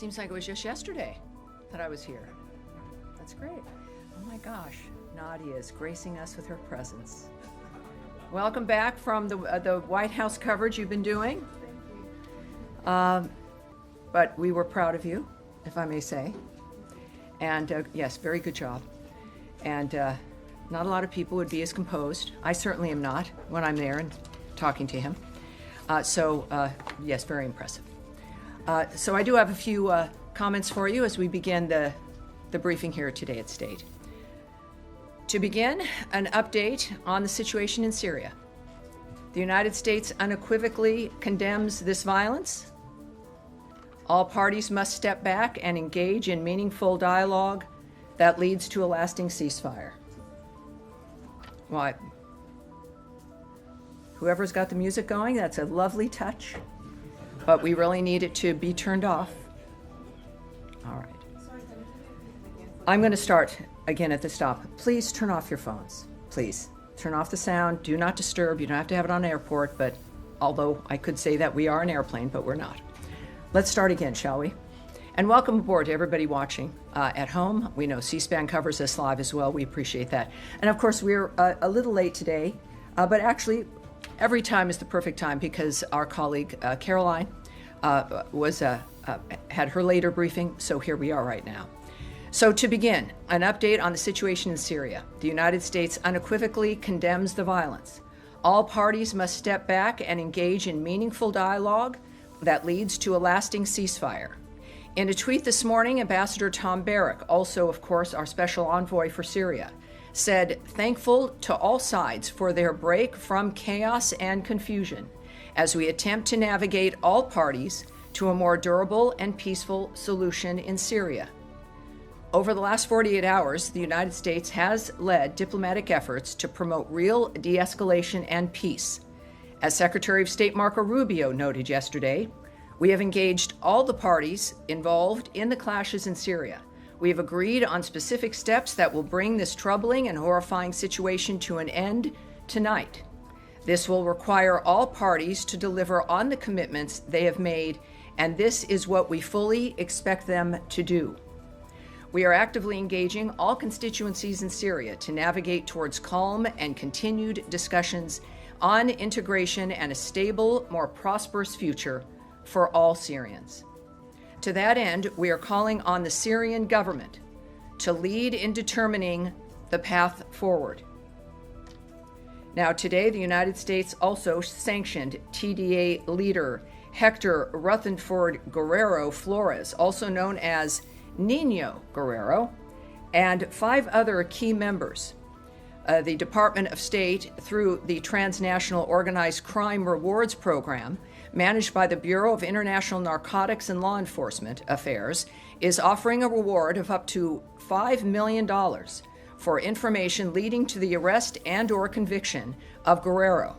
Seems like it was just yesterday that I was here. That's great. Oh my gosh, Nadia is gracing us with her presence. Welcome back from the White House coverage you've been doing. But we were proud of you, if I may say. And yes, very good job. And not a lot of people would be as composed. I certainly am not when I'm there and talking to him. Yes, very impressive. So I do have a few comments for you as we begin the briefing here today at State. To begin, an update on the situation in Syria. The United States unequivocally condemns this violence. All parties must step back and engage in meaningful dialogue that leads to a lasting ceasefire. Well, whoever's got the music going, that's a lovely touch, but we really need it to be turned off. All right. I'm going to start again at the stop. Please turn off your phones. Please turn off the sound. Do not disturb. You don't have to have it on airport, but although I could say that we are an airplane, but we're not. Let's start again, shall we? And welcome aboard to everybody watching at home. We know C-SPAN covers us live as well. We appreciate that. And of course, we're a little late today, but actually every time is the perfect time because our colleague Caroline had her later briefing, so here we are right now. So to begin, an update on the situation in Syria. The United States unequivocally condemns the violence. All parties must step back and engage in meaningful dialogue that leads to a lasting ceasefire. In a tweet this morning, Ambassador Tom Barrack, also, of course, our special envoy for Syria, said, "Thankful to all sides for their break from chaos and confusion as we attempt to navigate all parties to a more durable and peaceful solution in Syria." Over the last 48 hours, the United States has led diplomatic efforts to promote real de-escalation and peace. As Secretary of State Marco Rubio noted yesterday, we have engaged all the parties involved in the clashes in Syria. We have agreed on specific steps that will bring this troubling and horrifying situation to an end tonight. This will require all parties to deliver on the commitments they have made, and this is what we fully expect them to do. We are actively engaging all constituencies in Syria to navigate towards calm and continued discussions on integration and a stable, more prosperous future for all Syrians. To that end, we are calling on the Syrian government to lead in determining the path forward. Now, today, the United States also sanctioned TDA leader Hector Rutherford Guerrero Flores, also known as Nino Guerrero, and 5 other key members. The Department of State, through the Transnational Organized Crime Rewards Program, managed by the Bureau of International Narcotics and Law Enforcement Affairs, is offering a reward of up to $5 million for information leading to the arrest and/or conviction of Guerrero.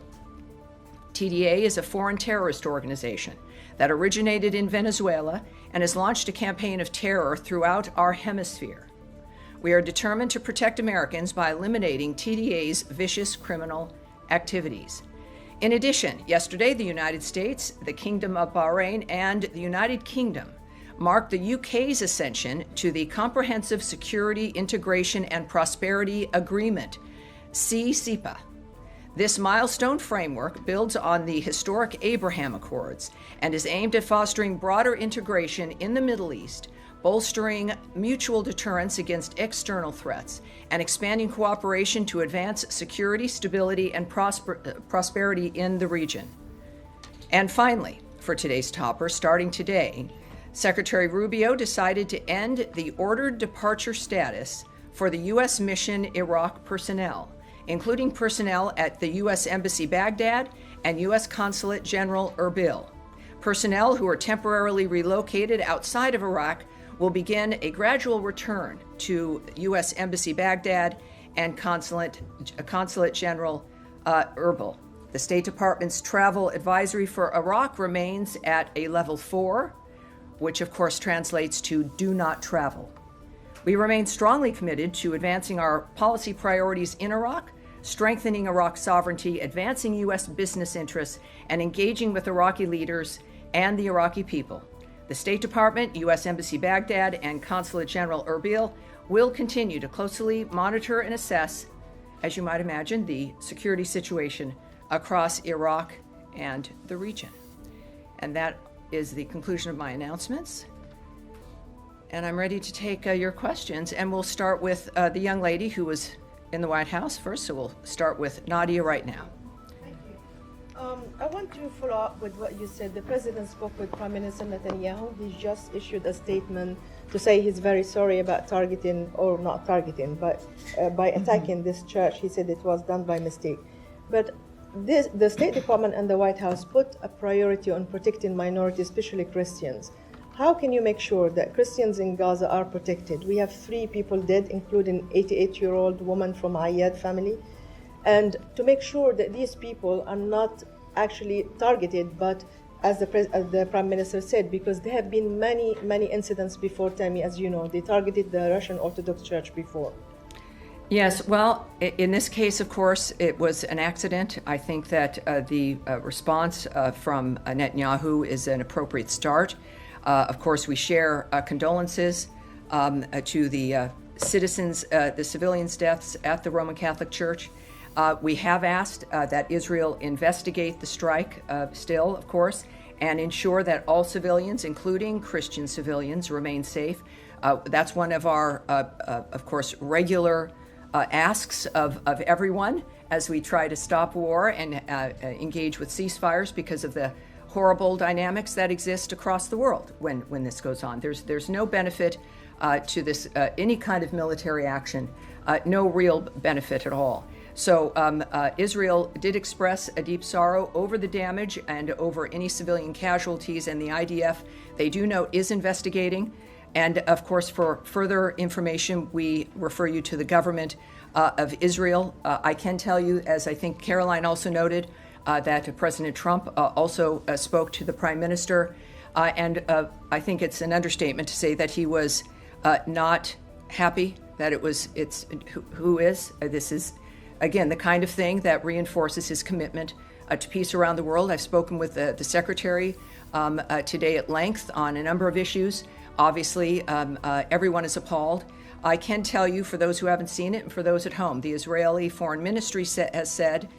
TDA is a foreign terrorist organization that originated in Venezuela and has launched a campaign of terror throughout our hemisphere. We are determined to protect Americans by eliminating TDA's vicious criminal activities. In addition, yesterday, the United States, the Kingdom of Bahrain, and the United Kingdom marked the UK's ascension to the Comprehensive Security, Integration, and Prosperity Agreement, CCPA. This milestone framework builds on the historic Abraham Accords and is aimed at fostering broader integration in the Middle East, bolstering mutual deterrence against external threats, and expanding cooperation to advance security, stability, and prosperity in the region. And finally, for today's topper, starting today, Secretary Rubio decided to end the ordered departure status for the U.S. Mission Iraq personnel, including personnel at the U.S. Embassy Baghdad and U.S. Consulate General Erbil. Personnel who are temporarily relocated outside of Iraq will begin a gradual return to U.S. Embassy Baghdad and Consulate General Erbil. The State Department's travel advisory for Iraq remains at a level 4, which of course translates to do not travel. We remain strongly committed to advancing our policy priorities in Iraq, strengthening Iraq's sovereignty, advancing U.S. business interests, and engaging with Iraqi leaders and the Iraqi people. The State Department, U.S. Embassy Baghdad, and Consulate General Erbil will continue to closely monitor and assess, as you might imagine, the security situation across Iraq and the region. And that is the conclusion of my announcements. And I'm ready to take your questions. And we'll start with the young lady who was in the White House first. So we'll start with Nadia right now. Thank you. I want to follow up with what you said. The president spoke with Prime Minister Netanyahu. He just issued a statement to say he's very sorry about targeting, or not targeting, but by attacking this church. He said it was done by mistake. But the State Department and the White House put a priority on protecting minorities, especially Christians. How can you make sure that Christians in Gaza are protected? We have 3 people dead, including 88-year-old woman from Ayyad family. And to make sure that these people are not actually targeted, but as the Prime Minister said, because there have been many incidents before, Tammy, as you know, they targeted the Russian Orthodox Church before. Yes, well, in this case, of course, it was an accident. I think that the response from Netanyahu is an appropriate start. Of course, we share condolences to the citizens, the civilians' deaths at the Roman Catholic Church. We have asked that Israel investigate the strike still, of course, and ensure that all civilians, including Christian civilians, remain safe. That's one of our, of course, regular asks of everyone as we try to stop war and engage with ceasefires because of the horrible dynamics that exist across the world when this goes on. There's no benefit to this, any kind of military action, no real benefit at all. So Israel did express a deep sorrow over the damage and over any civilian casualties, and the IDF, they do note, is investigating. And of course, for further information, we refer you to the government of Israel. I can tell you, as I think Caroline also noted, that President Trump also spoke to the Prime Minister. And I think it's an understatement to say that he was not happy, that this is, again, the kind of thing that reinforces his commitment to peace around the world. I've spoken with the Secretary today at length on a number of issues. Obviously, everyone is appalled. I can tell you, for those who haven't seen it and for those at home, the Israeli Foreign Ministry has said,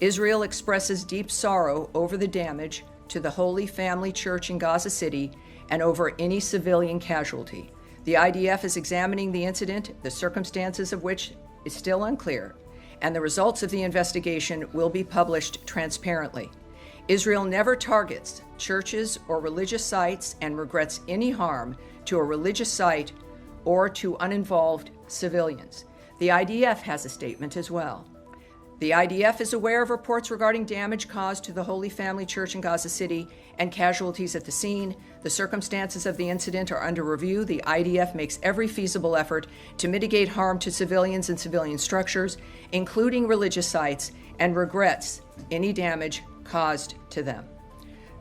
Israel expresses deep sorrow over the damage to the Holy Family Church in Gaza City and over any civilian casualty. The IDF is examining the incident, the circumstances of which is still unclear, and the results of the investigation will be published transparently. Israel never targets churches or religious sites and regrets any harm to a religious site or to uninvolved civilians. The IDF has a statement as well. The IDF is aware of reports regarding damage caused to the Holy Family Church in Gaza City and casualties at the scene. The circumstances of the incident are under review. The IDF makes every feasible effort to mitigate harm to civilians and civilian structures, including religious sites, and regrets any damage caused to them.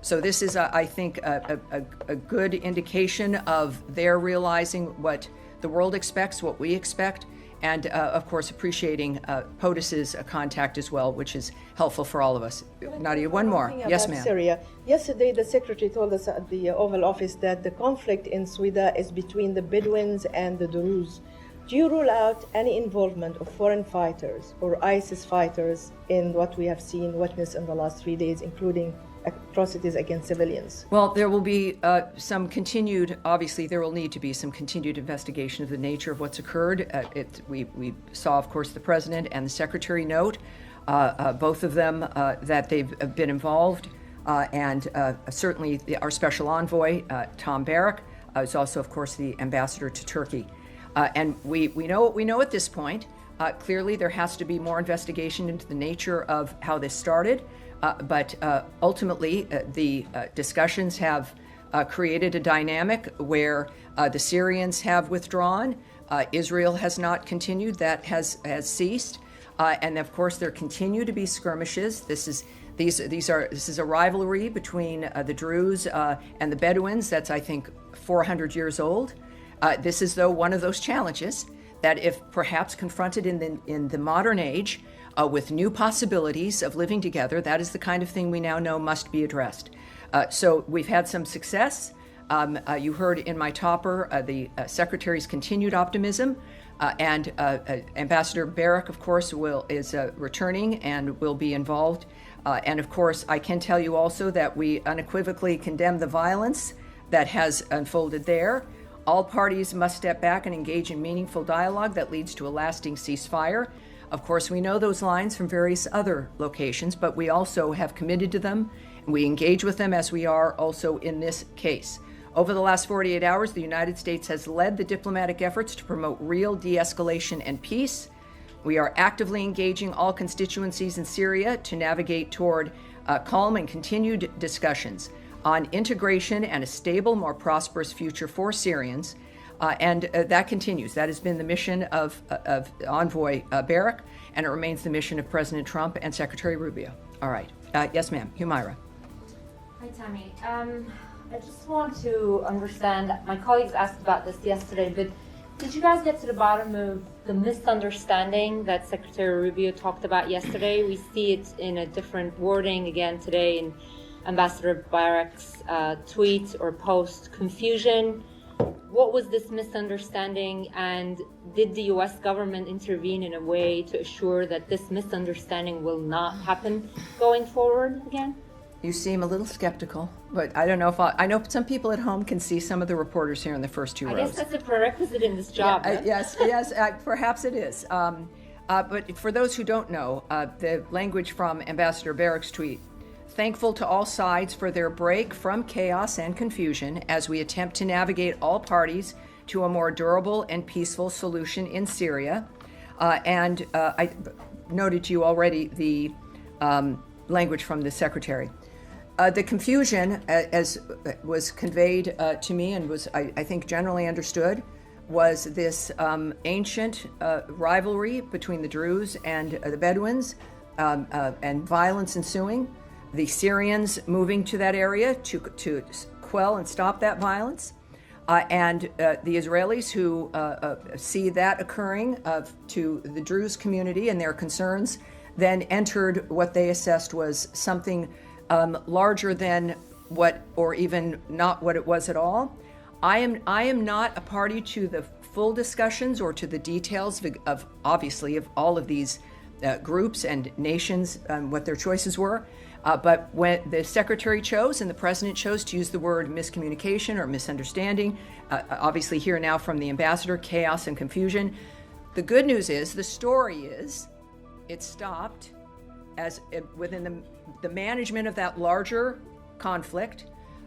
So this is, I think, a good indication of their realizing what the world expects, what we expect, and of course appreciating POTUS's contact as well, which is helpful for all of us. Nadia, one more. Yes, ma'am. Syria. Yesterday, the Secretary told us at the Oval Office that the conflict in Sweden is between the Bedouins and the Druze. Do you rule out any involvement of foreign fighters or ISIS fighters in what we have seen, witnessed in the last 3 days, including atrocities against civilians? Well, there will be some continued, obviously there will need to be some continued investigation of the nature of what's occurred. We saw, of course, the President and the Secretary note, both of them, that they've been involved, and certainly our Special Envoy, Tom Barrack, is also, of course, the Ambassador to Turkey. And we know what we know at this point. Clearly, there has to be more investigation into the nature of how this started. But ultimately, the discussions have created a dynamic where the Syrians have withdrawn. Israel has not continued. That has ceased. And of course, there continue to be skirmishes. This is a rivalry between the Druze and the Bedouins. That's, I think, 400 years old. This is, though, one of those challenges that, if perhaps confronted in the modern age, with new possibilities of living together, that is the kind of thing we now know must be addressed. So we've had some success. You heard in my topper the Secretary's continued optimism, and Ambassador Barak, of course, is returning and will be involved. And of course, I can tell you also that we unequivocally condemn the violence that has unfolded there. All parties must step back and engage in meaningful dialogue that leads to a lasting ceasefire. Of course, we know those lines from various other locations, but we also have committed to them, and we engage with them as we are also in this case. Over the last 48 hours, the United States has led the diplomatic efforts to promote real de-escalation and peace. We are actively engaging all constituencies in Syria to navigate toward calm and continued discussions on integration and a stable, more prosperous future for Syrians. And that continues. That has been the mission of Envoy Barak, and it remains the mission of President Trump and Secretary Rubio. All right. Yes, ma'am. Humaira. Hi, Tammy. I just want to understand, my colleagues asked about this yesterday, but did you guys get to the bottom of the misunderstanding that Secretary Rubio talked about yesterday? We see it in a different wording again today in Ambassador Barak's tweet or post. Confusion. What was this misunderstanding, and did the U.S. government intervene in a way to assure that this misunderstanding will not happen going forward again? You seem a little skeptical, but I don't know if I know some people at home can see some of the reporters here in the first two rows. I guess that's a prerequisite in this job. Yeah, yes, perhaps it is. But for those who don't know, the language from Ambassador Barak's tweet: thankful to all sides for their break from chaos and confusion as we attempt to navigate all parties to a more durable and peaceful solution in Syria. And I noted to you already the language from the Secretary. The confusion, as was conveyed to me and was, I think, generally understood, was this ancient rivalry between the Druze and the Bedouins, and violence ensuing. The Syrians moving to that area to quell and stop that violence, and the Israelis who see that occurring to the Druze community and their concerns, then entered what they assessed was something larger than what, or even not what it was at all. I am not a party to the full discussions or to the details of obviously of all of these groups and nations and what their choices were. But when the Secretary chose and the President chose to use the word miscommunication or misunderstanding, obviously here now from the Ambassador, chaos and confusion. The good news is, the story is, it stopped as within the management of that larger conflict.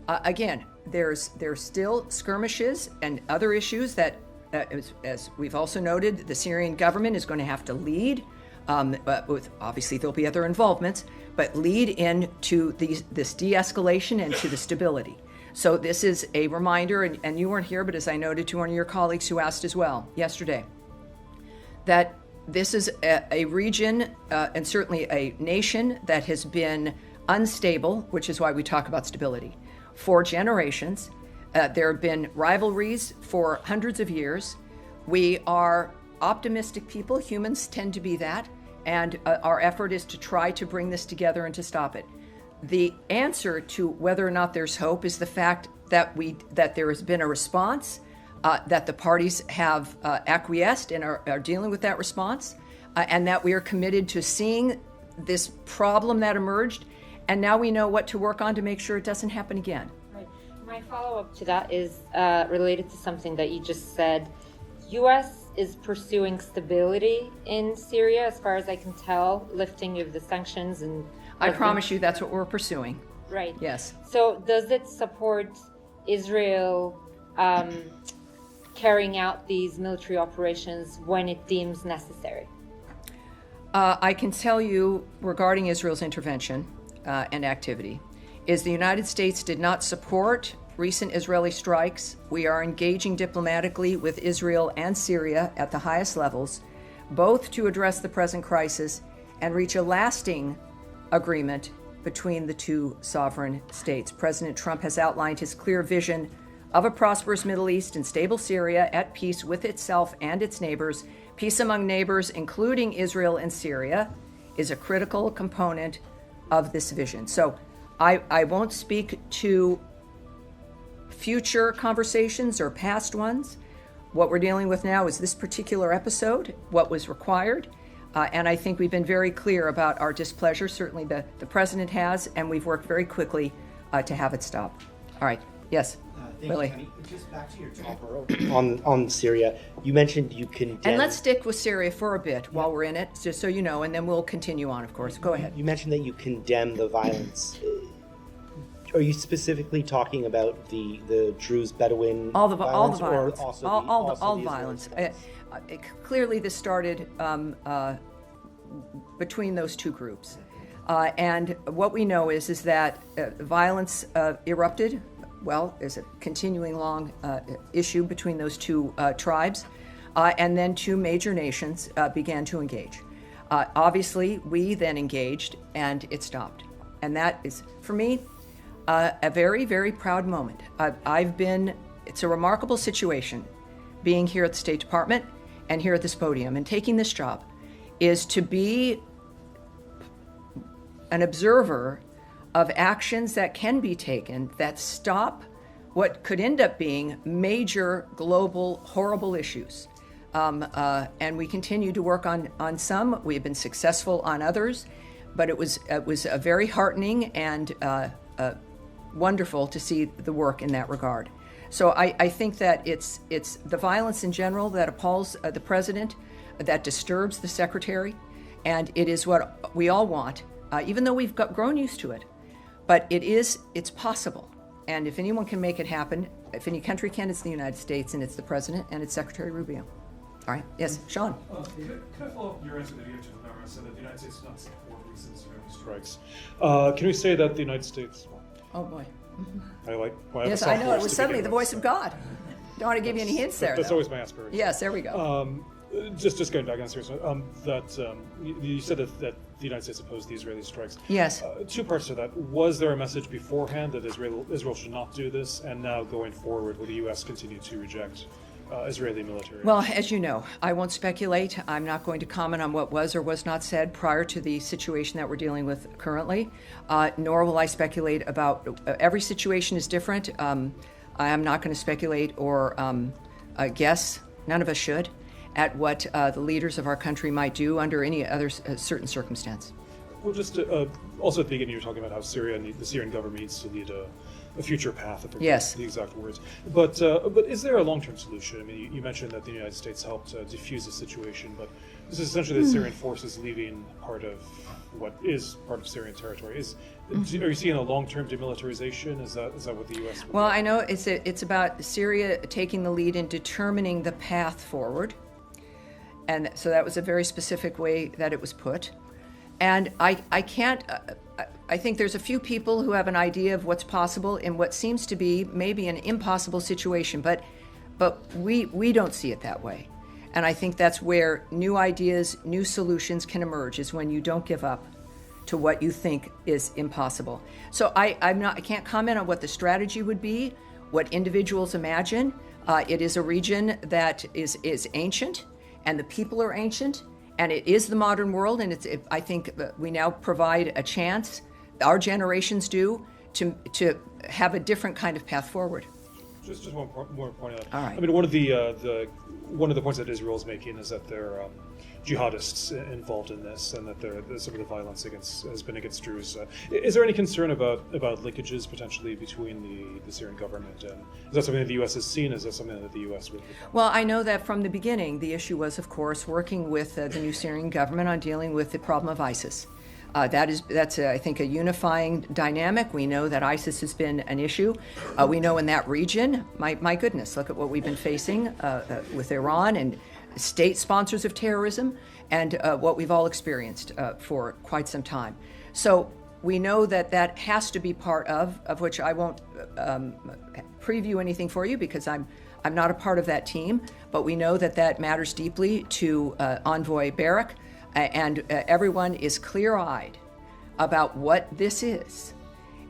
Again, there's still skirmishes and other issues that, as we've also noted, the Syrian government is going to have to lead. But obviously there'll be other involvements, but lead into this de-escalation and to the stability. So this is a reminder, and you weren't here, but as I noted to one of your colleagues who asked as well yesterday, that this is a region and certainly a nation that has been unstable, which is why we talk about stability, for generations. There have been rivalries for hundreds of years. We are optimistic people. Humans tend to be that. And our effort is to try to bring this together and to stop it. The answer to whether or not there's hope is the fact that there has been a response, that the parties have acquiesced and are dealing with that response, and that we are committed to seeing this problem that emerged, and now we know what to work on to make sure it doesn't happen again. Right. My follow-up to that is related to something that you just said. U.S. is pursuing stability in Syria, as far as I can tell, lifting of the sanctions and... I promise you that's what we're pursuing. Right. Yes. So does it support Israel carrying out these military operations when it deems necessary? I can tell you regarding Israel's intervention and activity is the United States did not support recent Israeli strikes. We are engaging diplomatically with Israel and Syria at the highest levels, both to address the present crisis and reach a lasting agreement between the two sovereign states. President Trump has outlined his clear vision of a prosperous Middle East and stable Syria at peace with itself and its neighbors. Peace among neighbors, including Israel and Syria, is a critical component of this vision. So I won't speak to future conversations or past ones. What we're dealing with now is this particular episode, what was required. And I think we've been very clear about our displeasure. Certainly the president has, and we've worked very quickly to have it stop. All right. Yes. Thank Lily. you, Tammy. Just back to your topper on Syria. You mentioned you condemn. And let's stick with Syria for a bit while we're in it, just so you know, and then we'll continue on, of course. Go ahead. You mentioned that you condemn the violence. Are you specifically talking about the Druze Bedouin All the violence, violence, or also all the violence. Israeli Clearly, this started between those two groups, and what we know is that violence erupted. Well, there's a continuing long issue between those two tribes, and then two major nations began to engage. Obviously, we then engaged, and it stopped, and that is, for me, a very, very proud moment. It's a remarkable situation being here at the State Department and here at this podium and taking this job, is to be an observer of actions that can be taken that stop what could end up being major global horrible issues. And we continue to work on some. We have been successful on others, but it was a very heartening and wonderful to see the work in that regard. So I think that it's the violence in general that appalls the president, that disturbs the secretary, and it is what we all want, even though we've grown used to it. But it's possible. And if anyone can make it happen, if any country can, it's the United States, and it's the president, and it's Secretary Rubio. All right, yes, Sean. Could I follow up your answer that you gave to the government, said that the United States does not support recent Israeli strikes? Can we say that the United States... Oh, boy. Yes, I know, it was suddenly the voice of God. Don't want to give you any hints there, That's though. always my aspiration. Yes, there we go. Just going back on serious note, you said that the United States opposed the Israeli strikes. Yes. Two parts to that. Was there a message beforehand that Israel should not do this, and now going forward, will the U.S. continue to reject Israeli military? Well, as you know, I won't speculate. I'm not going to comment on what was or was not said prior to the situation that we're dealing with currently, nor will I speculate about every situation is different. I am not going to speculate or guess, none of us should, at what the leaders of our country might do under any other certain circumstance. Well, just also at the beginning, you were talking about how Syria and the Syrian government needs to lead a future path. I forget Yes. the exact words. But is there a long-term solution? I mean, you mentioned that the United States helped defuse the situation, but this is essentially the Syrian forces leaving part of what is part of Syrian territory. Are you seeing a long-term demilitarization? Is that what the U.S. would Well, do? I know it's about Syria taking the lead in determining the path forward. And so that was a very specific way that it was put. And I can't, I think there's a few people who have an idea of what's possible in what seems to be maybe an impossible situation, but we don't see it that way. And I think that's where new ideas, new solutions can emerge, is when you don't give up to what you think is impossible. So I can't comment on what the strategy would be, what individuals imagine. It is a region that is ancient, and the people are ancient, and it is the modern world, and I think we now provide a chance, our generations do, to have a different kind of path forward. Just one more point on that. All right. I mean, one of the points that Israel is making is that there are jihadists involved in this, and that some of the violence has been against Druze. Is there any concern about linkages potentially between the Syrian government, and is that something that the U.S. has seen? Is that something that the U.S. would? Well, I know that from the beginning, the issue was, of course, working with the new Syrian government on dealing with the problem of ISIS. That's I think, a unifying dynamic. We know that ISIS has been an issue. We know in that region, my goodness, look at what we've been facing with Iran and state sponsors of terrorism, and what we've all experienced for quite some time. So we know that has to be part of which I won't preview anything for you because I'm not a part of that team, but we know that matters deeply to Envoy Barak, and everyone is clear-eyed about what this is,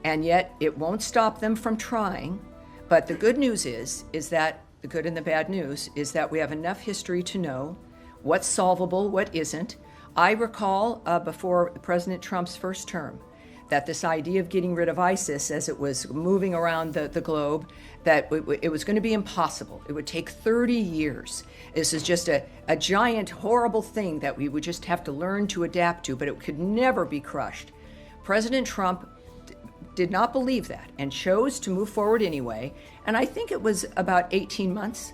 and yet it won't stop them from trying. But the good news is that the good and the bad news is that we have enough history to know what's solvable, what isn't. I recall before President Trump's first term that this idea of getting rid of ISIS as it was moving around the globe, that it was going to be impossible. It would take 30 years. This is just a giant, horrible thing that we would just have to learn to adapt to, but it could never be crushed. President Trump did not believe that and chose to move forward anyway. And I think it was about 18 months,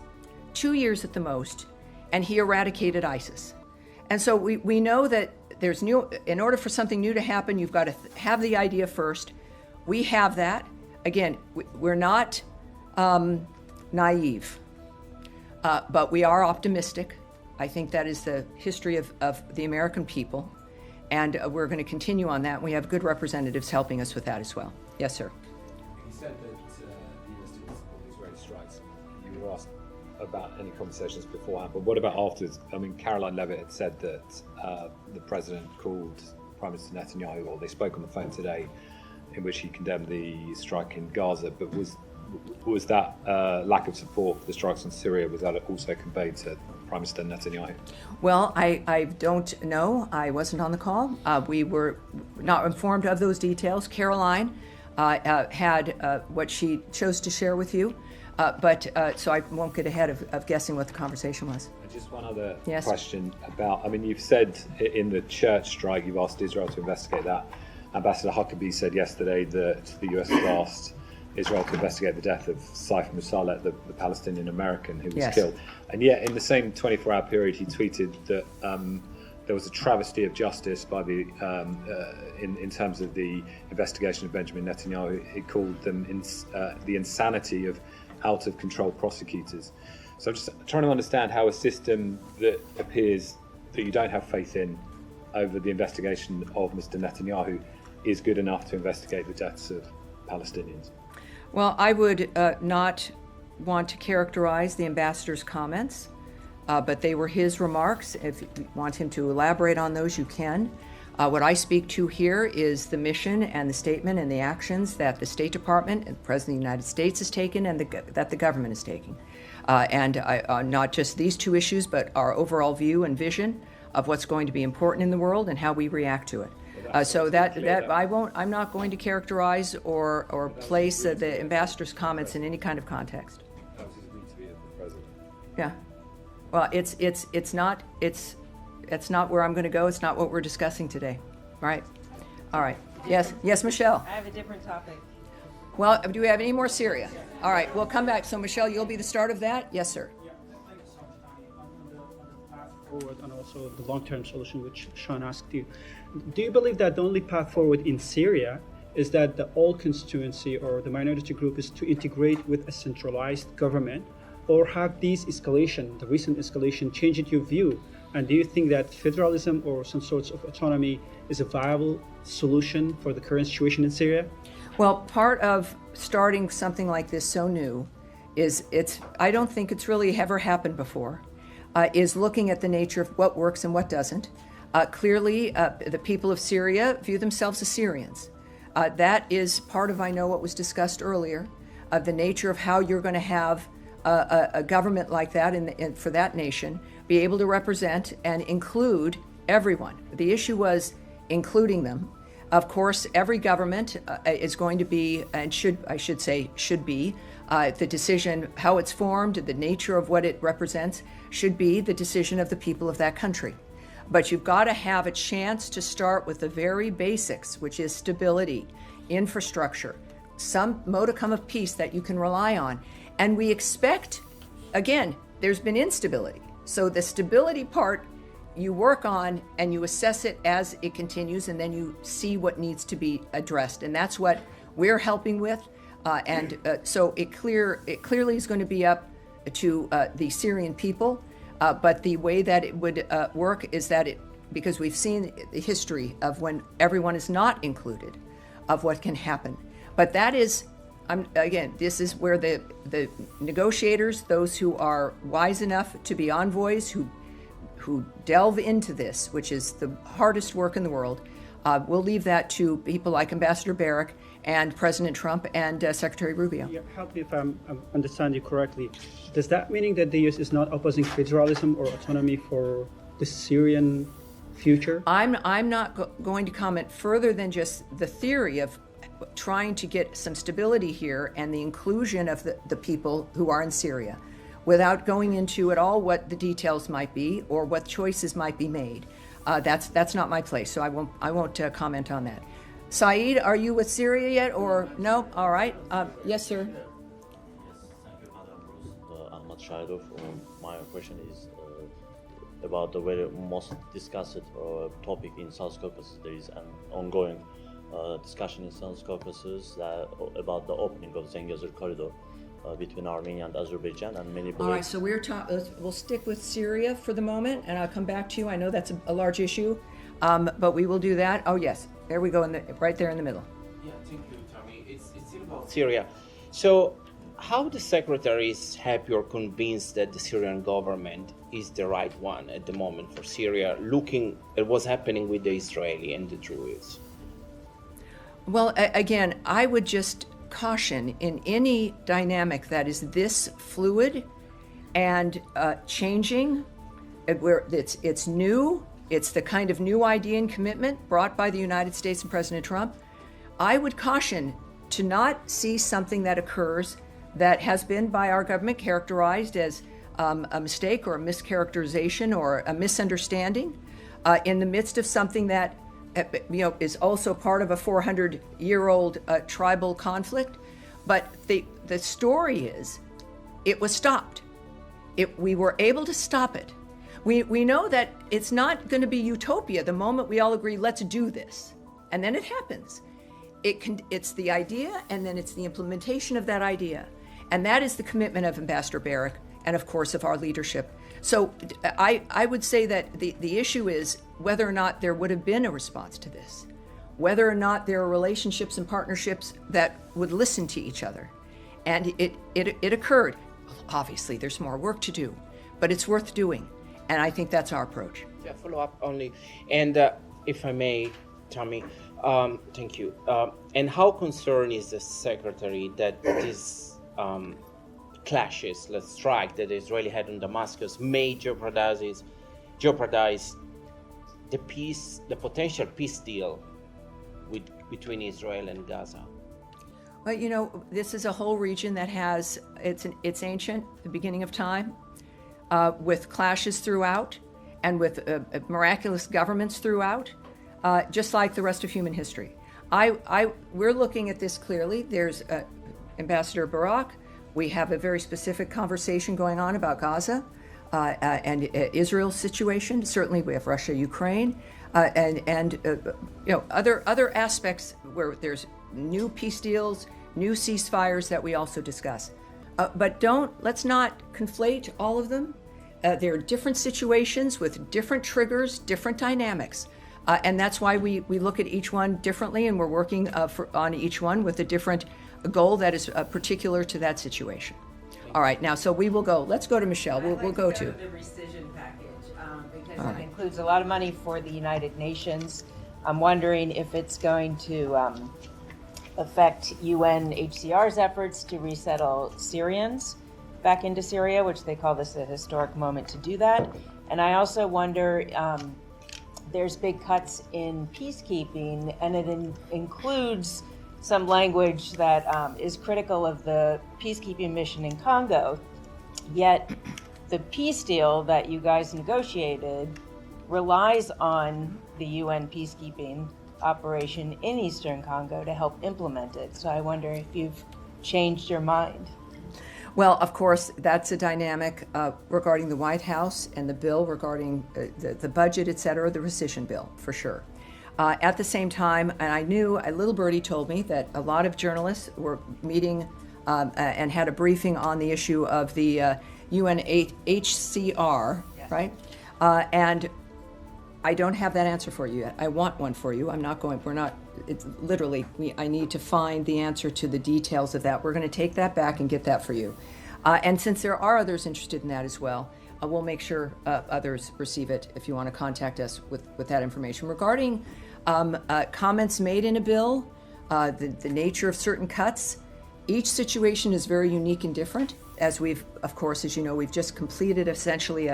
2 years at the most, and he eradicated ISIS. And so we know that there's in order for something new to happen, you've got to have the idea first. We have that. Again, we're not naive, but we are optimistic. I think that is the history of the American people. And we're going to continue on that. We have good representatives helping us with that as well. Yes, sir. You said that the US didn't support the Israeli strikes. You were asked about any conversations beforehand, but what about afterwards? I mean, Caroline Levitt had said that the president called Prime Minister Netanyahu, or they spoke on the phone today, in which he condemned the strike in Gaza. But was that lack of support for the strikes in Syria, was that also conveyed to Prime Minister Netanyahu? Well, I don't know. I wasn't on the call. We were not informed of those details. Caroline had what she chose to share with you, so I won't get ahead of guessing what the conversation was. Just one other Yes. question about, I mean, you've said in the church strike, you've asked Israel to investigate that. Ambassador Huckabee said yesterday that the US has asked Israel to investigate the death of Saif Musalleh, the Palestinian American who was Yes. killed. And yet, in the same 24-hour period, he tweeted that there was a travesty of justice by the in terms of the investigation of Benjamin Netanyahu. He called them the insanity of out-of-control prosecutors. So I'm just trying to understand how a system that appears that you don't have faith in over the investigation of Mr. Netanyahu is good enough to investigate the deaths of Palestinians. Well, I would not want to characterize the ambassador's comments, but they were his remarks. If you want him to elaborate on those, you can. What I speak to here is the mission and the statement and the actions that the State Department and the President of the United States has taken and that the government is taking. And not just these two issues, but our overall view and vision of what's going to be important in the world and how we react to it. So I'm not going to characterize or place the ambassador's comments in any kind of context. That was his retweet of the president. Yeah. Well, it's not where I'm going to go. It's not what we're discussing today. Right. All right. Yes, Michelle. I have a different topic. Well, do we have any more Syria? All right, we'll come back. So, Michelle, you'll be the start of that? Yes, sir. Yeah, thank you so much, Tani. On the path forward and also the long-term solution, which Sean asked you. Do you believe that the only path forward in Syria is that the all constituency or the minority group is to integrate with a centralized government, or have the recent escalation, changed your view? And do you think that federalism or some sorts of autonomy is a viable solution for the current situation in Syria? Well, part of starting something like this so new is I don't think it's really ever happened before, is looking at the nature of what works and what doesn't. Clearly, the people of Syria view themselves as Syrians. That is part of, I know, what was discussed earlier, the nature of how you're going to have a government like that for that nation be able to represent and include everyone. The issue was including them. Of course, every government is going to be, and should be, the decision, how it's formed, the nature of what it represents, should be the decision of the people of that country. But you've got to have a chance to start with the very basics, which is stability, infrastructure, some modicum of peace that you can rely on. And we expect, again, there's been instability. So the stability part you work on and you assess it as it continues, and then you see what needs to be addressed. And that's what we're helping with. So it clearly is going to be up to the Syrian people. But the way that it would work is that because we've seen the history of when everyone is not included, of what can happen. But that is, again, this is where the negotiators, those who are wise enough to be envoys, who delve into this, which is the hardest work in the world, we'll leave that to people like Ambassador Barrack and President Trump and Secretary Rubio. Yeah, help me if I understand you correctly. Does that mean that the U.S. is not opposing federalism or autonomy for the Syrian future? I'm not going to comment further than just the theory of trying to get some stability here and the inclusion of the people who are in Syria, without going into at all what the details might be or what choices might be made. That's not my place, so I won't comment on that. Saeed, are you with Syria yet, or no? All right. Yes, sir. Yes, thank you, Madam Rose. Ahmad Shahidov. My question is about the very most discussed topic in South Caucasus. There is an ongoing discussion in South Caucasus about the opening of Zengezur corridor between Armenia and Azerbaijan, and many believe. All right, so we'll stick with Syria for the moment, and I'll come back to you. I know that's a large issue, but we will do that. Oh yes, there we go, right there in the middle. Yeah, thank you, Tommy. It's about Syria. So, how the secretaries happy or convinced that the Syrian government is the right one at the moment for Syria, looking at what's happening with the Israeli and the Druids? Well, again, I would just caution in any dynamic that is this fluid and changing, where it's new, it's the kind of new idea and commitment brought by the United States and President Trump. I would caution to not see something that occurs that has been by our government characterized as a mistake or a mischaracterization or a misunderstanding in the midst of something that is also part of a 400-year-old tribal conflict. But the story is, it was stopped. We were able to stop it. We know that it's not going to be utopia the moment we all agree, let's do this. And then it happens. It's the idea, and then it's the implementation of that idea. And that is the commitment of Ambassador Barrack and, of course, of our leadership. So I would say that the issue is whether or not there would have been a response to this, whether or not there are relationships and partnerships that would listen to each other. And it occurred. Obviously, there's more work to do, but it's worth doing. And I think that's our approach. Yeah, follow up only. And if I may, Tommy, thank you. And how concerned is the Secretary that this clashes, let's strike, that the Israeli had in Damascus may jeopardize the potential peace deal between Israel and Gaza? Well, this is a whole region that has, it's ancient, the beginning of time, with clashes throughout and with miraculous governments throughout, just like the rest of human history. We're looking at this clearly. There's Ambassador Barrack. We have a very specific conversation going on about Gaza and Israel's situation. Certainly, we have Russia, Ukraine, and other aspects where there's new peace deals, new ceasefires that we also discuss. But let's not conflate all of them. There are different situations with different triggers, different dynamics. And that's why we look at each one differently, and we're working on each one with a different goal that is particular to that situation. All right, now, so we will go. Let's go to Michelle. We'll go to the rescission package because it includes a lot of money for the United Nations. I'm wondering if it's going to affect UNHCR's efforts to resettle Syrians back into Syria, which they call this a historic moment to do that. And I also wonder, there's big cuts in peacekeeping, and it includes some language that is critical of the peacekeeping mission in Congo. Yet the peace deal that you guys negotiated relies on the UN peacekeeping operation in Eastern Congo to help implement it. So I wonder if you've changed your mind. Well, of course, that's a dynamic regarding the White House and the bill regarding the budget, et cetera, the rescission bill, for sure. At the same time, and I knew, a little birdie told me that a lot of journalists were meeting and had a briefing on the issue of the UNHCR, right? And I don't have that answer for you yet. I want one for you. It's literally, I need to find the answer to the details of that. We're going to take that back and get that for you. And since there are others interested in that as well, we'll make sure others receive it if you want to contact us with that information. Regarding comments made in a bill, the nature of certain cuts, each situation is very unique and different. As we've, of course, as you know, we've just completed essentially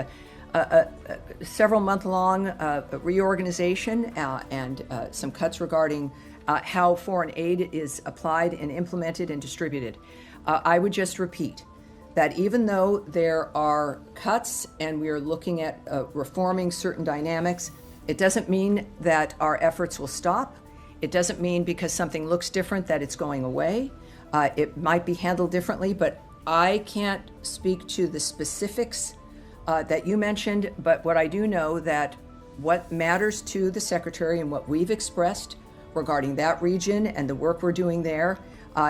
several month-long reorganization and some cuts regarding how foreign aid is applied and implemented and distributed. I would just repeat that even though there are cuts and we are looking at reforming certain dynamics, it doesn't mean that our efforts will stop. It doesn't mean because something looks different that it's going away. It might be handled differently, but I can't speak to the specifics that you mentioned, but what I do know that what matters to the Secretary and what we've expressed regarding that region and the work we're doing there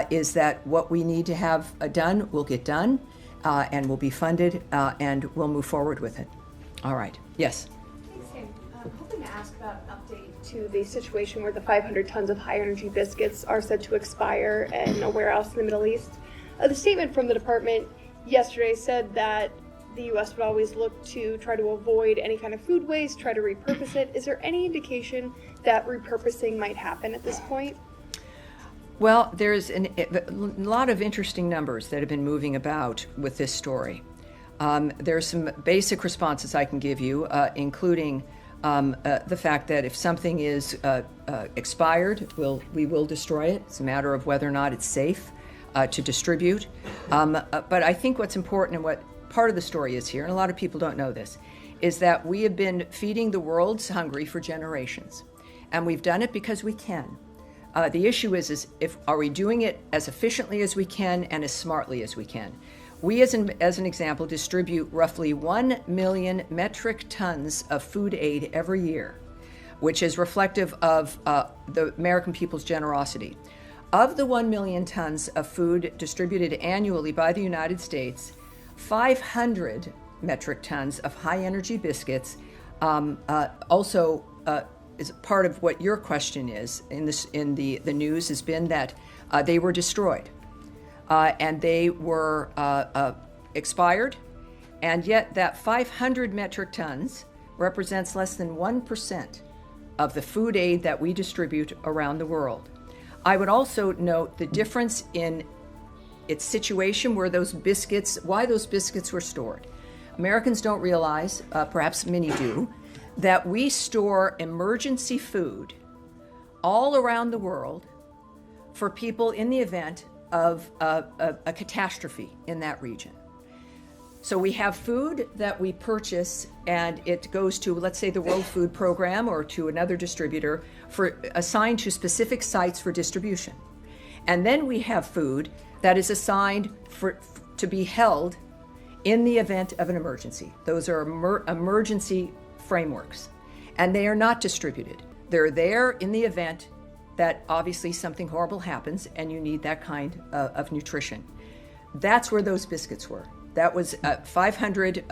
is that what we need to have done will get done and will be funded and we'll move forward with it. All right. Yes. Thanks, Sam. I'm hoping to ask about an update to the situation where the 500 tons of high-energy biscuits are said to expire in a warehouse in the Middle East. The statement from the department yesterday said that the U.S. would always look to try to avoid any kind of food waste, try to repurpose it. Is there any indication that repurposing might happen at this point? Well, there's a lot of interesting numbers that have been moving about with this story. There's some basic responses I can give you, including the fact that if something is expired, we will destroy it. It's a matter of whether or not it's safe to distribute. But I think what's important and what part of the story is here, and a lot of people don't know this, is that we have been feeding the world's hungry for generations. And we've done it because we can. The issue is are we doing it as efficiently as we can and as smartly as we can? We, as an example, distribute roughly 1 million metric tons of food aid every year, which is reflective of the American people's generosity. Of the 1 million tons of food distributed annually by the United States, 500 metric tons of high-energy biscuits also is part of what your question is in the news has been that they were destroyed and they were expired, and yet that 500 metric tons represents less than 1% of the food aid that we distribute around the world. I would also note the difference in its situation why those biscuits were stored. Americans don't realize, perhaps many do, that we store emergency food all around the world for people in the event of a catastrophe in that region. So we have food that we purchase and it goes to, let's say, the World Food Program or to another distributor assigned to specific sites for distribution. And then we have food that is assigned to be held in the event of an emergency. Those are emergency frameworks, and they are not distributed. They're there in the event that obviously something horrible happens and you need that kind of nutrition. That's where those biscuits were. That was 500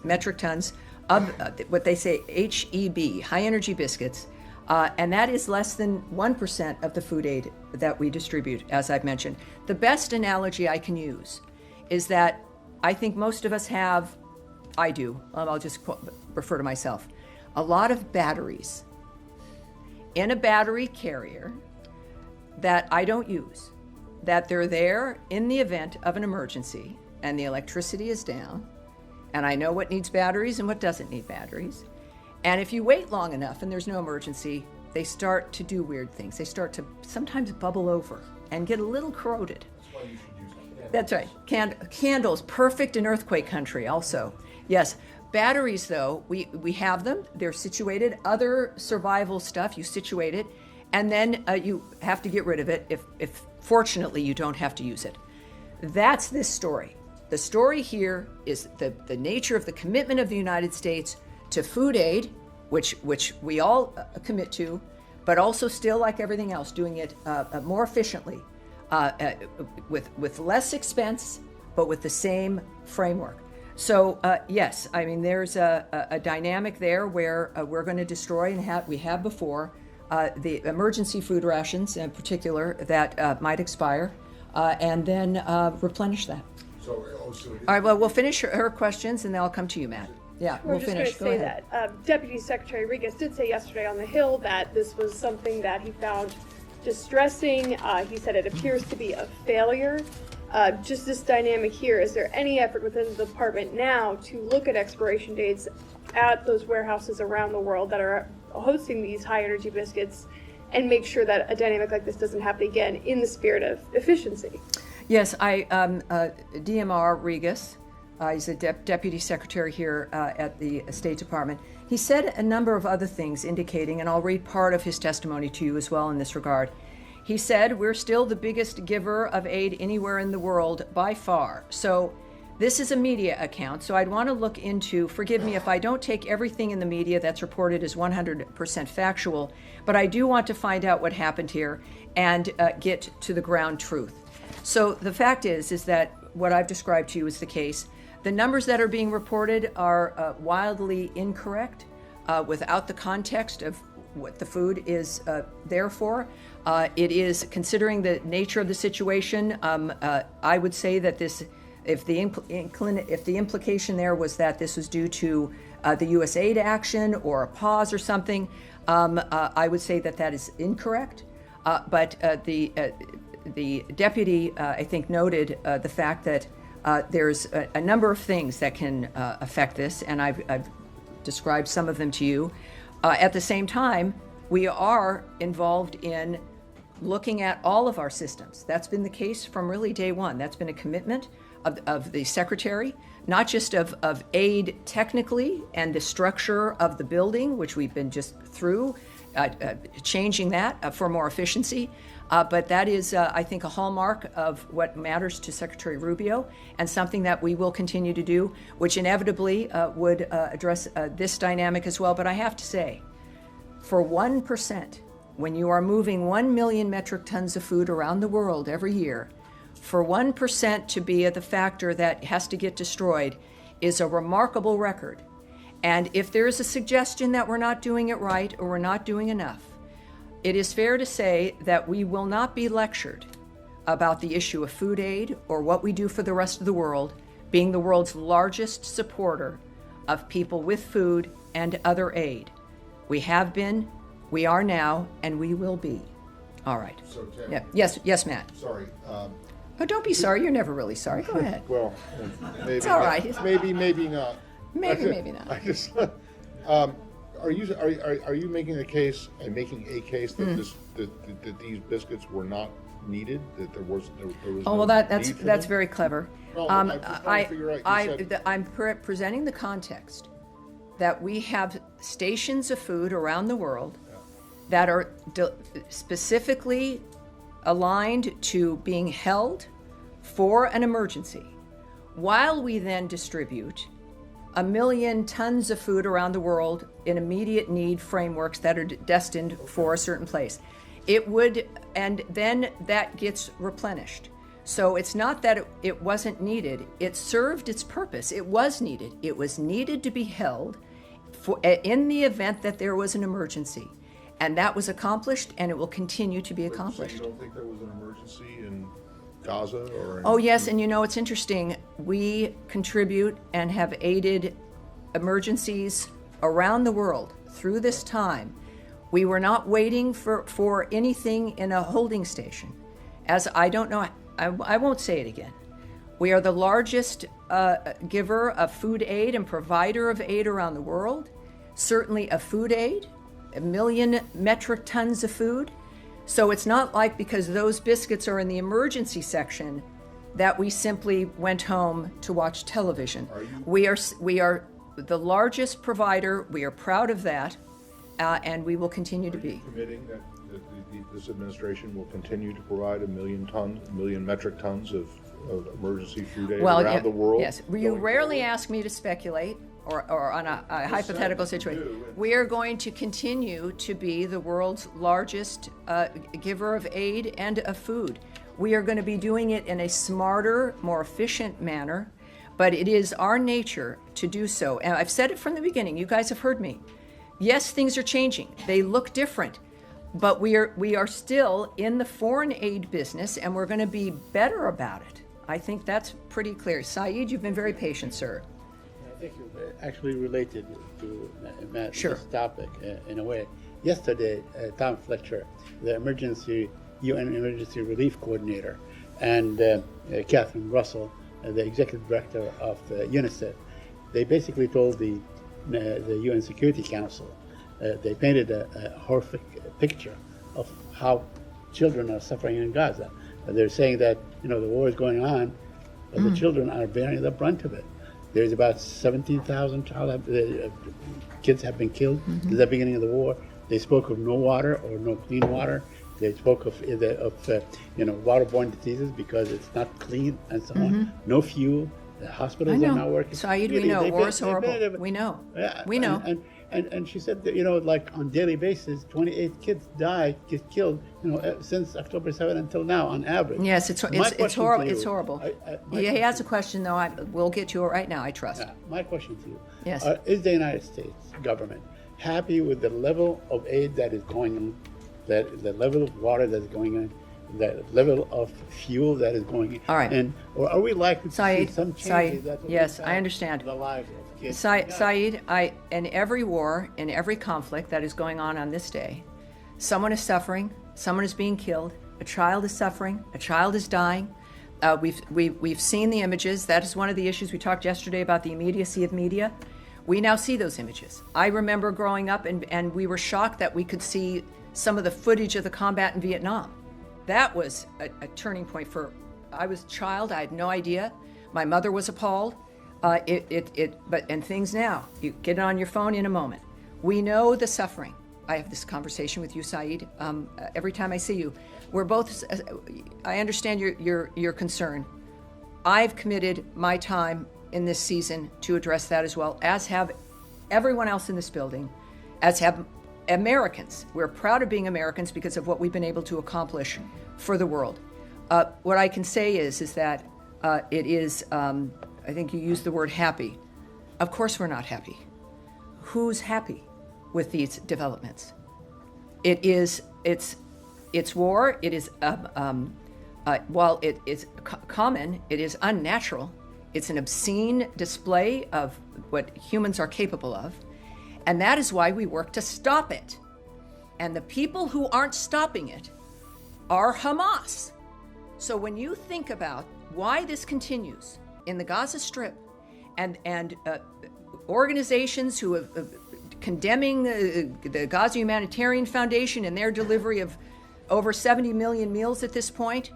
metric tons of what they say HEB, high energy biscuits, and that is less than 1% of the food aid that we distribute, as I've mentioned. The best analogy I can use is that I think most of us have, I do, I'll just refer to myself, a lot of batteries in a battery carrier that I don't use, that they're there in the event of an emergency and the electricity is down, and I know what needs batteries and what doesn't need batteries. And if you wait long enough and there's no emergency, they start to do weird things. They start to sometimes bubble over and get a little corroded. That's right. Candles, perfect in earthquake country also. Yes. Batteries, though, we have them. They're situated. Other survival stuff, you situate it, and then you have to get rid of it if fortunately you don't have to use it. That's this story. The story here is the nature of the commitment of the United States to food aid, which we all commit to, but also still, like everything else, doing it more efficiently, with less expense, but with the same framework. So yes, I mean there's a dynamic there where we're going to destroy, and we have before, the emergency food rations in particular that might expire, and then replenish that. So also, all right, well, we'll finish her questions and then I'll come to you, Matt. Yeah, we'll finish. Go ahead. Deputy Secretary Ruez did say yesterday on the Hill that this was something that he found distressing. He said it appears to be a failure. Just this dynamic here, is there any effort within the department now to look at expiration dates at those warehouses around the world that are hosting these high energy biscuits and make sure that a dynamic like this doesn't happen again in the spirit of efficiency? Yes, DMR Regas, he's a deputy secretary here at the State Department. He said a number of other things indicating, and I'll read part of his testimony to you as well in this regard. He said, we're still the biggest giver of aid anywhere in the world by far. So this is a media account, so I'd want to look into, forgive me if I don't take everything in the media that's reported as 100% factual, but I do want to find out what happened here and get to the ground truth. So the fact is that what I've described to you is the case. The numbers that are being reported are wildly incorrect without the context of what the food is there for. It is, considering the nature of the situation, I would say that this, if the implication there was that this was due to the U.S. aid action or a pause or something, I would say that that is incorrect. But the deputy, I think, noted the fact that there's a number of things that can affect this, and I've described some of them to you. At the same time, we are involved in looking at all of our systems. That's been the case from really day one. That's been a commitment of the secretary, not just of aid technically and the structure of the building, which we've been just through, changing that for more efficiency. But that is, I think, a hallmark of what matters to Secretary Rubio and something that we will continue to do, which inevitably would address this dynamic as well. But I have to say, for 1%, when you are moving 1 million metric tons of food around the world every year, for 1% to be the factor that has to get destroyed is a remarkable record. And if there is a suggestion that we're not doing it right or we're not doing enough, it is fair to say that we will not be lectured about the issue of food aid or what we do for the rest of the world, being the world's largest supporter of people with food and other aid. We have been, we are now, and we will be. All right. So, Tim, Yeah. Yes, Matt. sorry. Oh, don't be sorry. You're never really sorry. Go ahead. Well, maybe It's all right. Maybe not. Maybe not. I just. Are you making a case that that these biscuits were not needed? That there was Oh, no well, that's need for them? very clever. Well, I'm just trying to figure out, you said- I'm presenting the context that we have stations of food around the world that are specifically aligned to being held for an emergency, while we then distribute 1 million tons of food around the world in immediate need frameworks that are destined for a certain place. It would, and then that gets replenished. So it's not that it wasn't needed. It served its purpose. It was needed. It was needed to be held in the event that there was an emergency. And that was accomplished, and it will continue to be accomplished. So you don't think there was an emergency in Gaza or? Oh, yes, and it's interesting. We contribute and have aided emergencies around the world through this time. We were not waiting for anything in a holding station. As I don't know, I won't say it again. We are the largest giver of food aid and provider of aid around the world, certainly of food aid, 1 million metric tons of food. So it's not like because those biscuits are in the emergency section that we simply went home to watch television. We are the largest provider. We are proud of that, and we will continue to be. Committing that this administration will continue to provide 1 million metric tons of emergency food aid around the world? Yes. You rarely ask me to speculate or on a hypothetical situation. We are going to continue to be the world's largest giver of aid and of food. We are going to be doing it in a smarter, more efficient manner, but it is our nature to do so. And I've said it from the beginning. You guys have heard me. Yes, things are changing. They look different, but we are still in the foreign aid business, and we're going to be better about it. I think that's pretty clear. Saeed, you've been very patient, sir. I think you're actually related to Matt, Sure. this topic in a way. Yesterday, Tom Fletcher, the UN Emergency Relief Coordinator, and Catherine Russell, the executive director of UNICEF. They basically told the UN Security Council, they painted a horrific picture of how children are suffering in Gaza. They're saying that the war is going on, but the children are bearing the brunt of it. There's about 17,000 kids have been killed since the beginning of the war. They spoke of no water or no clean water. They spoke of waterborne diseases because it's not clean and so on. No fuel. The hospitals are not working. Saeed, we know war is horrible. We know. Yeah, we know. And she said that, like on daily basis, 28 kids get killed, since October 7 until now on average. Yes, it's horrible. It's horrible. He has a question, though. We'll get to it right now, I trust. My question to you. Yes. Is the United States government happy with the level of aid that is going on, the level of water that is going on, the level of fuel that is going in? All right. And, or are we likely to see some changes that will yes, impact I understand. the lives of kids? Saeed, in every war, in every conflict that is going on this day, someone is suffering, someone is being killed, a child is suffering, a child is dying. We've seen the images. That is one of the issues we talked yesterday about the immediacy of media. We now see those images. I remember growing up and we were shocked that we could see some of the footage of the combat in Vietnam. That was a turning point I was a child, I had no idea. My mother was appalled. And things now, you get it on your phone in a moment. We know the suffering. I have this conversation with you, Saeed, every time I see you. We're both, I understand your concern. I've committed my time in this season to address that as well, as have everyone else in this building, as have Americans. We're proud of being Americans because of what we've been able to accomplish for the world. What I can say is that it is, I think you used the word happy. Of course we're not happy. Who's happy with these developments? It's war. It is, while it is common, it is unnatural. It's an obscene display of what humans are capable of. And that is why we work to stop it. And the people who aren't stopping it are Hamas. So when you think about why this continues in the Gaza Strip and organizations who have condemning the Gaza Humanitarian Foundation and their delivery of over 70 million meals at this point,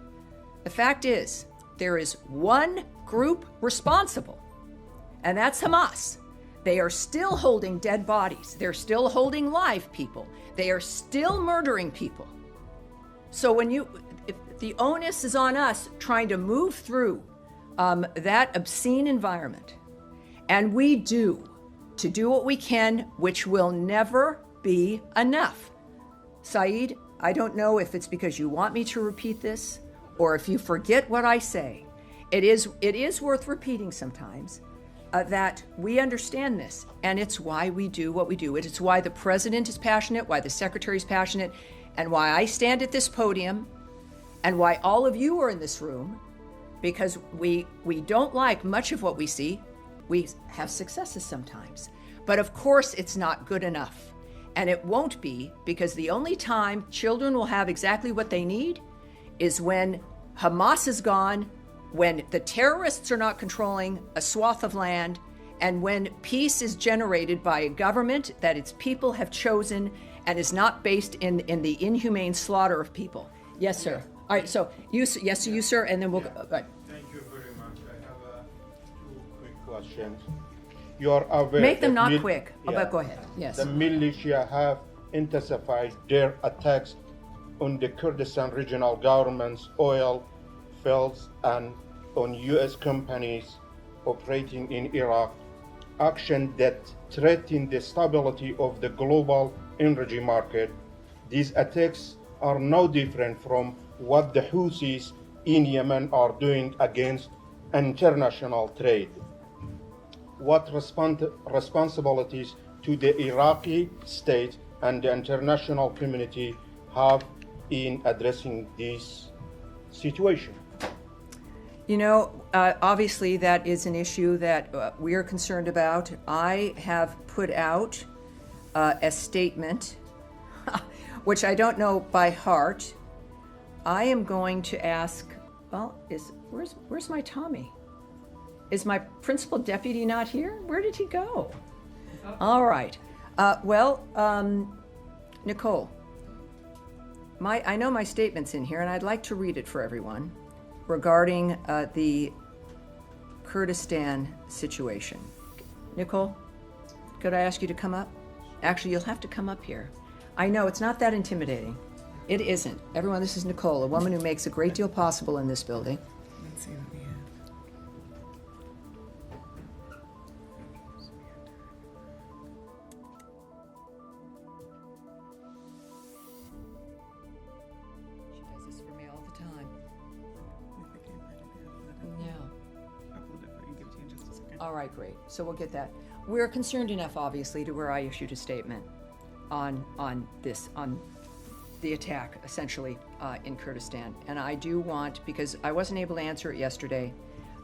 the fact is there is one group responsible, and that's Hamas. They are still holding dead bodies. They're still holding live people. They are still murdering people. So if the onus is on us trying to move through that obscene environment, and we do what we can, which will never be enough. Saeed, I don't know if it's because you want me to repeat this or if you forget what I say. It is worth repeating sometimes that we understand this, and it's why we do what we do. It's why the president is passionate, why the secretary is passionate, and why I stand at this podium, and why all of you are in this room, because we don't like much of what we see. We have successes sometimes, but of course it's not good enough. And it won't be, because the only time children will have exactly what they need is when Hamas is gone, when the terrorists are not controlling a swath of land, and when peace is generated by a government that its people have chosen and is not based in the inhumane slaughter of people. Yes, sir. All right, so you, sir, and then we'll go. Right. Thank you very much. I have two quick questions. You are aware. Make them not quick. But go ahead. Yes. The militia have intensified their attacks on the Kurdistan regional government's oil fields and on U.S. companies operating in Iraq, action that threaten the stability of the global energy market. These attacks are no different from what the Houthis in Yemen are doing against international trade. What responsibilities do the Iraqi state and the international community have in addressing this situation? You know, obviously that is an issue that we are concerned about. I have put out a statement, which I don't know by heart. I am going to ask Well, where's my Tommy? Is my principal deputy not here? Where did he go? All right. Nicole, I know my statement's in here, and I'd like to read it for everyone regarding the Kurdistan situation. Nicole, could I ask you to come up? Actually, you'll have to come up here. I know, it's not that intimidating. It isn't. Everyone, this is Nicole, a woman who makes a great deal possible in this building. Let's see what we have. She does this for me all the time. Yeah. Upload it, but you give it to you in just a second. All right, great. So we'll get that. We're concerned enough, obviously, to where I issued a statement on the attack, essentially, in Kurdistan. And I do want, because I wasn't able to answer it yesterday,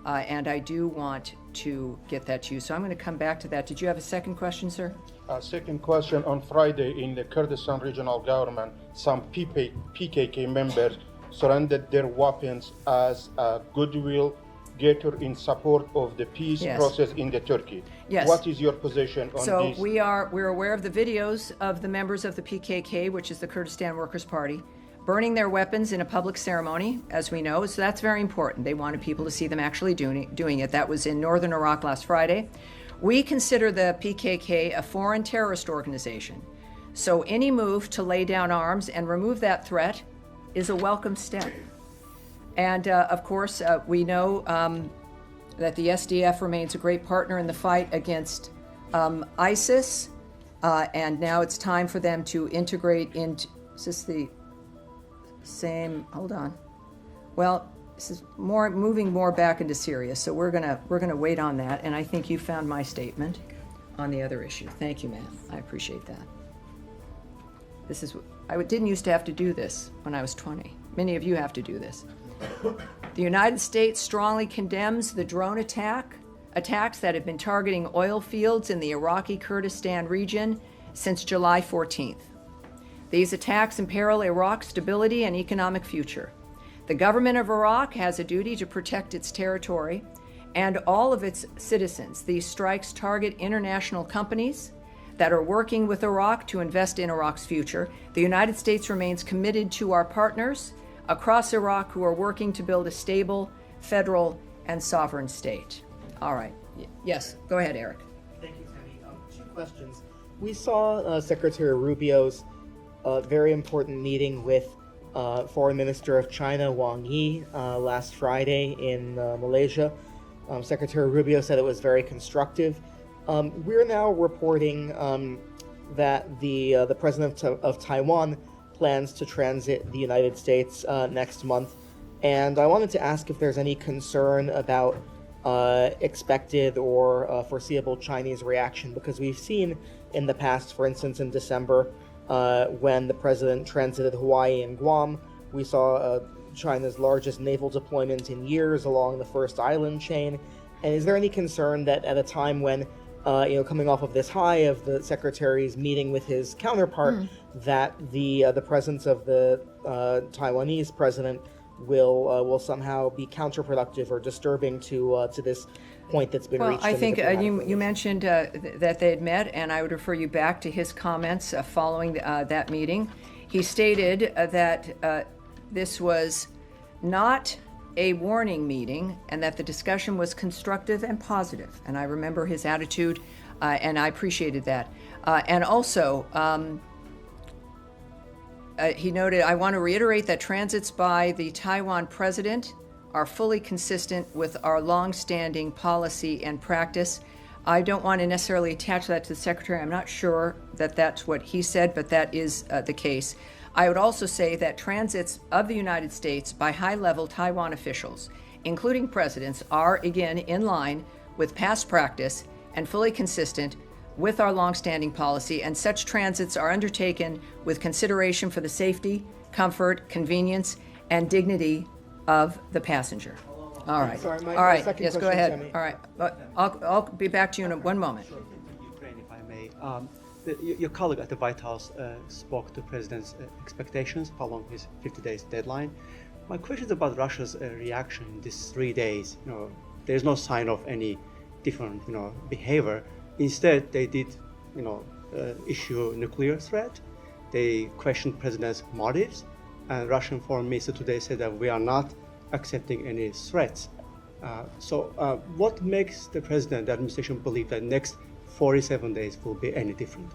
and I do want to get that to you. So I'm going to come back to that. Did you have a second question, sir? Second question, on Friday in the Kurdistan regional government, some PKK members surrendered their weapons as a goodwill gesture in support of the peace process in the Turkey. Yes. What is your position on this? So we're aware of the videos of the members of the PKK, which is the Kurdistan Workers' Party, burning their weapons in a public ceremony, as we know. So that's very important. They wanted people to see them actually doing it. That was in northern Iraq last Friday. We consider the PKK a foreign terrorist organization. So any move to lay down arms and remove that threat is a welcome step. And of course, we know that the SDF remains a great partner in the fight against ISIS, and now it's time for them to integrate into. Is this the same? Hold on. Well, this is moving more back into Syria, so we're gonna wait on that. And I think you found my statement on the other issue. Thank you, ma'am. I appreciate that. This is I didn't used to have to do this when I was 20. Many of you have to do this. The United States strongly condemns the drone attacks that have been targeting oil fields in the Iraqi Kurdistan region since July 14th. These attacks imperil Iraq's stability and economic future. The government of Iraq has a duty to protect its territory and all of its citizens. These strikes target international companies that are working with Iraq to invest in Iraq's future. The United States remains committed to our partners across Iraq who are working to build a stable, federal, and sovereign state. All right. Yes, go ahead, Eric. Thank you, Tammy. Two questions. We saw Secretary Rubio's very important meeting with Foreign Minister of China, Wang Yi, last Friday in Malaysia. Secretary Rubio said it was very constructive. We're now reporting that the president of Taiwan plans to transit the United States next month, and I wanted to ask if there's any concern about expected or foreseeable Chinese reaction, because we've seen in the past, for instance, in December, when the president transited Hawaii and Guam, we saw China's largest naval deployment in years along the first island chain. And is there any concern that at a time when coming off of this high of the secretary's meeting with his counterpart, that the presence of the Taiwanese president will somehow be counterproductive or disturbing to this point that's been reached? Well, I think you mentioned that they had met, and I would refer you back to his comments following that meeting. He stated that this was not a warning meeting and that the discussion was constructive and positive. And I remember his attitude, and I appreciated that. And also, he noted, I want to reiterate that transits by the Taiwan president are fully consistent with our long-standing policy and practice. I don't want to necessarily attach that to the secretary. I'm not sure that that's what he said, but that is the case. I would also say that transits of the United States by high-level Taiwan officials, including presidents, are again in line with past practice and fully consistent with our long-standing policy, and such transits are undertaken with consideration for the safety, comfort, convenience, and dignity of the passenger. All right. Sorry, All right. second Yes, go question, ahead. Tammy. All right. I'll be back to you in one moment. Ukraine, if I may. Your colleague at the White House spoke to President's expectations following his 50 days deadline. My question is about Russia's reaction in these 3 days. There's no sign of any different, behavior. Instead, they did, issue nuclear threat. They questioned president's motives, and Russian foreign minister today said that we are not accepting any threats. So, what makes the president, the administration, believe that next 47 days will be any different?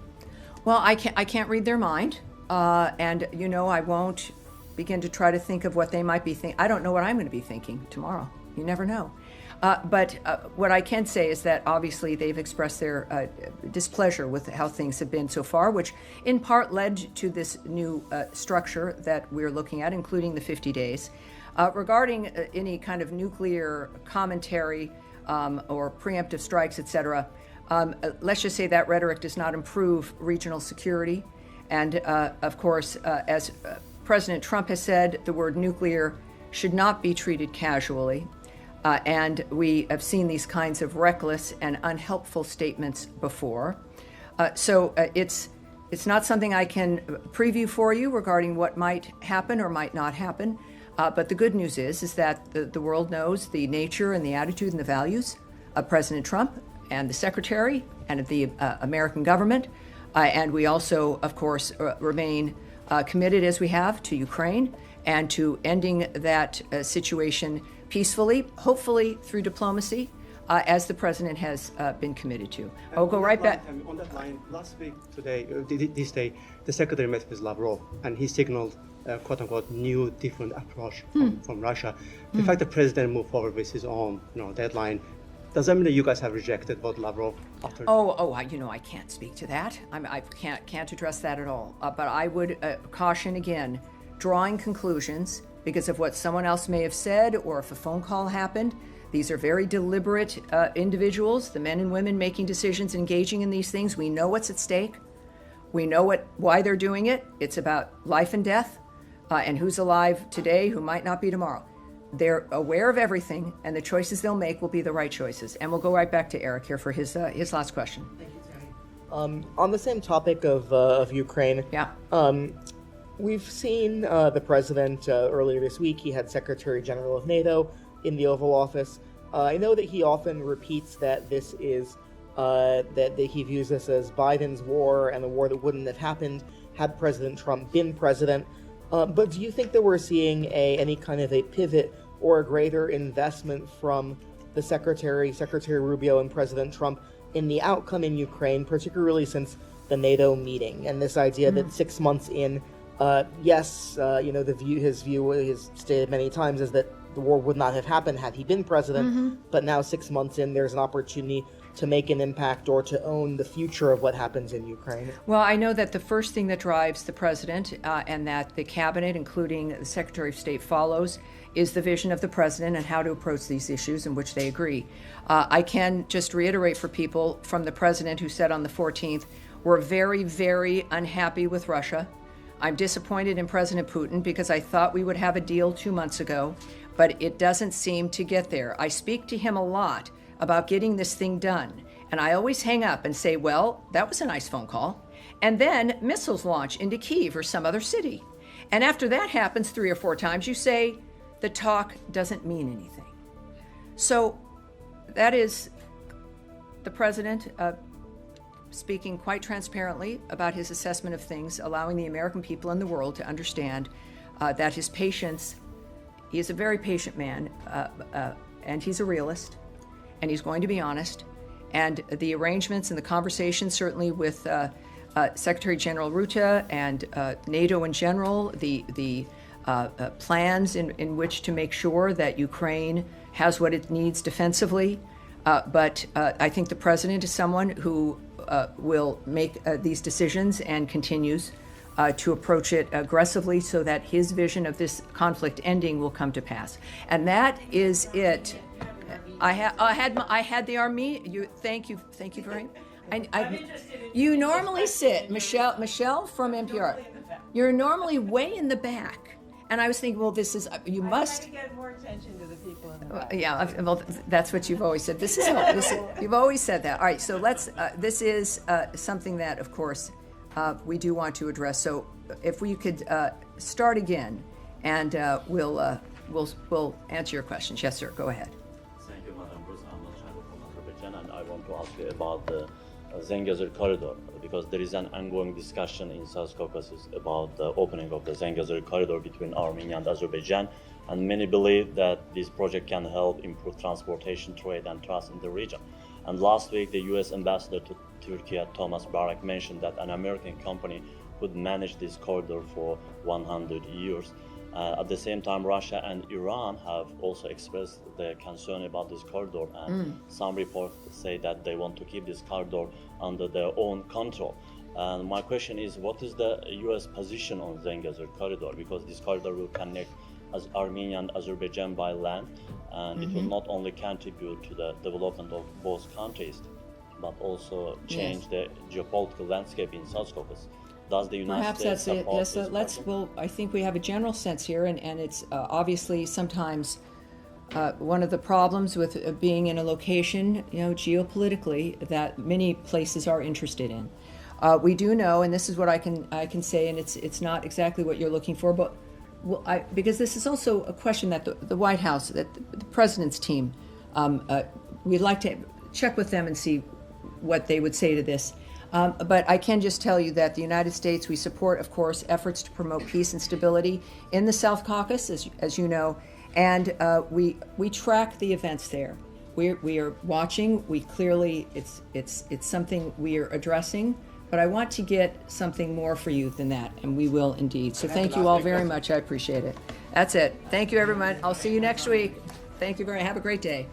Well, I can't read their mind, and I won't begin to try to think of what they might be thinking. I don't know what I'm going to be thinking tomorrow. You never know. But what I can say is that obviously they've expressed their displeasure with how things have been so far, which in part led to this new structure that we're looking at, including the 50 days. Regarding any kind of nuclear commentary or preemptive strikes, etc., let's just say that rhetoric does not improve regional security. And of course, as President Trump has said, the word nuclear should not be treated casually. And we have seen these kinds of reckless and unhelpful statements before. So it's not something I can preview for you regarding what might happen or might not happen. But the good news is that the world knows the nature and the attitude and the values of President Trump and the Secretary and of the American government. And we also, of course, remain committed, as we have, to Ukraine and to ending that situation peacefully, hopefully through diplomacy, as the president has been committed to. I'll go right back. On that line, last week, this day, the secretary met with Lavrov, and he signaled, quote unquote, new, different approach from Russia. The fact the president moved forward with his own, deadline, does that mean that you guys have rejected what Lavrov after? I can't speak to that. I can't address that at all. But I would caution again, drawing conclusions because of what someone else may have said or if a phone call happened. These are very deliberate individuals, the men and women making decisions, engaging in these things. We know what's at stake. We know why they're doing it. It's about life and death, and who's alive today, who might not be tomorrow. They're aware of everything, and the choices they'll make will be the right choices. And we'll go right back to Eric here for his last question. Thank you, Tammy. On the same topic of Ukraine, we've seen the president earlier this week. He had Secretary General of NATO in the Oval Office. I know that he often repeats that this is that he views this as Biden's war and a war that wouldn't have happened had President Trump been president. But do you think that we're seeing any kind of a pivot or a greater investment from the Secretary Rubio and President Trump in the outcome in Ukraine, particularly since the NATO meeting and this idea that 6 months in, his view is stated many times is that the war would not have happened had he been president, but now 6 months in, there's an opportunity to make an impact or to own the future of what happens in Ukraine? Well, I know that the first thing that drives the president and that the cabinet, including the Secretary of State, follows is the vision of the president and how to approach these issues in which they agree. I can just reiterate for people from the president who said on the 14th, we're very, very unhappy with Russia. I'm disappointed in President Putin because I thought we would have a deal 2 months ago, but it doesn't seem to get there. I speak to him a lot about getting this thing done, and I always hang up and say, well, that was a nice phone call. And then missiles launch into Kyiv or some other city. And after that happens 3 or 4 times, you say, the talk doesn't mean anything. So that is the president speaking quite transparently about his assessment of things, allowing the American people and the world to understand that his patience, he is a very patient man, and he's a realist, and he's going to be honest. And the arrangements and the conversations, certainly with Secretary General Rutte and NATO in general, the plans in which to make sure that Ukraine has what it needs defensively. But I think the president is someone who will make these decisions and continues to approach it aggressively so that his vision of this conflict ending will come to pass. And that is it. I had the army. Thank you very much. You normally sit, Michelle from NPR. You're normally way in the back. And I was thinking, well, this is, you must. Trying to get more attention to the people in the back. Yeah, well, that's what you've always said. You've always said that. All right, so this is something that, of course, we do want to address. So if we could start again and we'll answer your questions. Yes, sir. Go ahead. Thank you, Madam Bruce. I'm not Shadow from Azerbaijan, and I want to ask you about the Zengezur corridor, because there is an ongoing discussion in South Caucasus about the opening of the Zengezur corridor between Armenia and Azerbaijan, and many believe that this project can help improve transportation, trade, and trust in the region. And last week, the U.S. ambassador to Turkey, Thomas Barak, mentioned that an American company could manage this corridor for 100 years. At the same time, Russia and Iran have also expressed their concern about this corridor, and some reports say that they want to keep this corridor under their own control. And my question is, what is the U.S. position on Zengezur corridor? Because this corridor will connect Armenia and Azerbaijan by land, and it will not only contribute to the development of both countries, but also change the geopolitical landscape in South Caucasus. Does the United Perhaps States that's it. support Yes, this let's. project? Well, I think we have a general sense here, and it's obviously sometimes one of the problems with being in a location, geopolitically, that many places are interested in. We do know, and this is what I can say, and it's not exactly what you're looking for, but because this is also a question that the White House, that the president's team, we'd like to check with them and see what they would say to this. But I can just tell you that the United States, we support, of course, efforts to promote peace and stability in the South Caucasus, as you know, and we track the events there. We are watching. We clearly, it's something we are addressing. But I want to get something more for you than that, and we will indeed. So thank you all very much. I appreciate it. That's it. Thank you, everyone. I'll see you next week. Thank you very much. Have a great day.